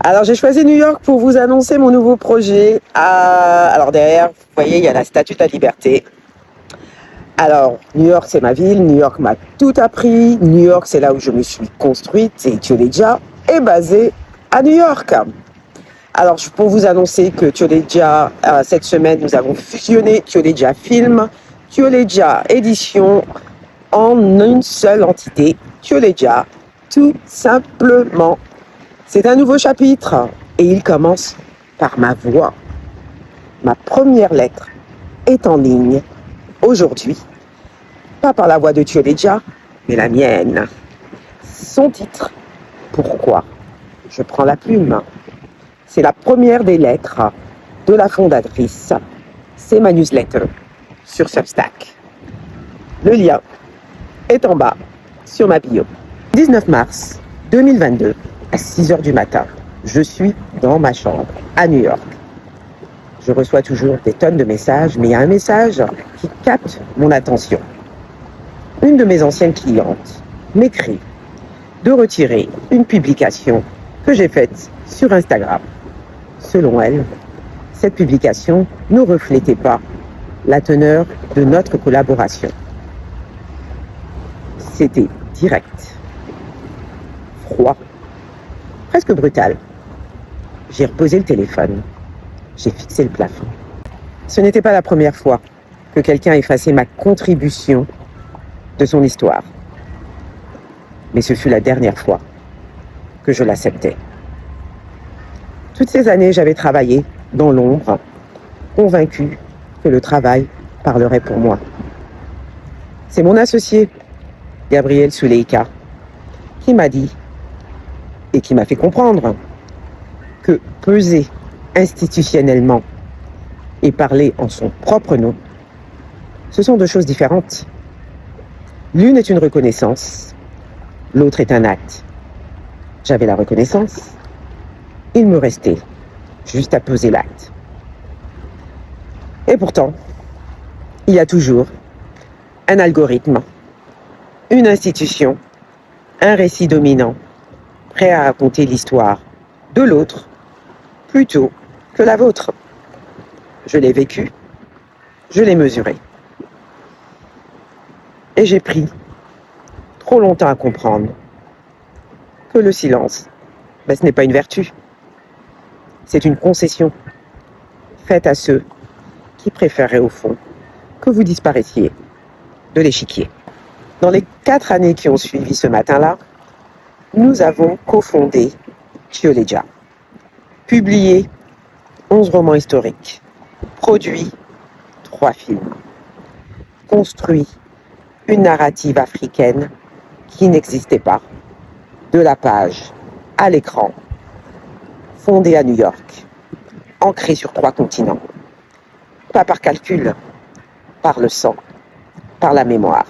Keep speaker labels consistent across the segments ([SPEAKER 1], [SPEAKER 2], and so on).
[SPEAKER 1] Alors, j'ai choisi New York pour vous annoncer mon nouveau projet. Alors, derrière, vous voyez, il y a la Statue de la Liberté. Alors, New York, c'est ma ville. New York m'a tout appris. New York, c'est là où je me suis construite. Et Tioleja est basé à New York. Alors, pour vous annoncer que Tioleja, cette semaine, nous avons fusionné Tioleja Film, Tioleja Édition en une seule entité. Tioleja, tout simplement. C'est un nouveau chapitre et il commence par ma voix. Ma première lettre est en ligne aujourd'hui, pas par la voix de Tioleja, mais la mienne. Son titre, Pourquoi je prends la plume. C'est la première des lettres de la fondatrice. C'est ma newsletter sur Substack. Le lien est en bas sur ma bio. 19 mars 2022. À 6 h du matin, je suis dans ma chambre à New York. Je reçois toujours des tonnes de messages, mais il y a un message qui capte mon attention. Une de mes anciennes clientes m'écrit de retirer une publication que j'ai faite sur Instagram. Selon elle, cette publication ne reflétait pas la teneur de notre collaboration. C'était direct, froid, presque brutal. J'ai reposé le téléphone. J'ai fixé le plafond. Ce n'était pas la première fois que quelqu'un effaçait ma contribution de son histoire. Mais ce fut la dernière fois que je l'acceptais. Toutes ces années, j'avais travaillé dans l'ombre, convaincu que le travail parlerait pour moi. C'est mon associé, Gabriel Souleika, qui m'a dit et qui m'a fait comprendre que peser institutionnellement et parler en son propre nom, ce sont deux choses différentes. L'une est une reconnaissance, l'autre est un acte. J'avais la reconnaissance, il me restait juste à poser l'acte. Et pourtant, il y a toujours un algorithme, une institution, un récit dominant, prêt à raconter l'histoire de l'autre plutôt que la vôtre. Je l'ai vécu, je l'ai mesuré. Et j'ai pris trop longtemps à comprendre que le silence, ce n'est pas une vertu. C'est une concession faite à ceux qui préféraient au fond que vous disparaissiez de l'échiquier. Dans les 4 années qui ont suivi ce matin-là, nous avons cofondé Tioleja, publié 11 romans historiques, produit 3 films, construit une narrative africaine qui n'existait pas, de la page à l'écran, fondée à New York, ancrée sur 3 continents, pas par calcul, par le sang, par la mémoire.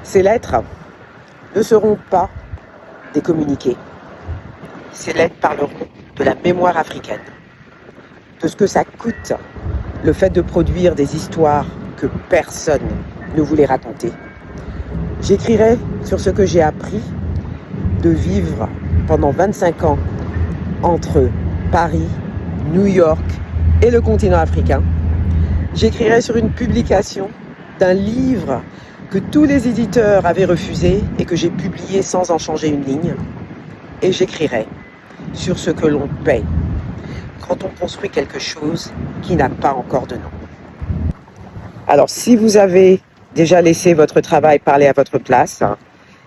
[SPEAKER 1] Ces lettres ne seront pas des communiqués. Ces lettres parleront de la mémoire africaine, de ce que ça coûte, le fait de produire des histoires que personne ne voulait raconter. J'écrirai sur ce que j'ai appris de vivre pendant 25 ans entre Paris, New York et le continent africain. J'écrirai sur une publication d'un livre que tous les éditeurs avaient refusé et que j'ai publié sans en changer une ligne. Et j'écrirai sur ce que l'on paie quand on construit quelque chose qui n'a pas encore de nom. Alors, si vous avez déjà laissé votre travail parler à votre place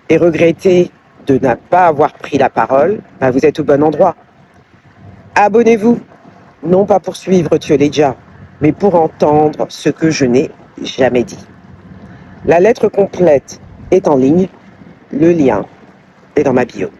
[SPEAKER 1] et regretté de ne pas avoir pris la parole, vous êtes au bon endroit. Abonnez-vous, non pas pour suivre Tioleja, mais pour entendre ce que je n'ai jamais dit. La lettre complète est en ligne, le lien est dans ma bio.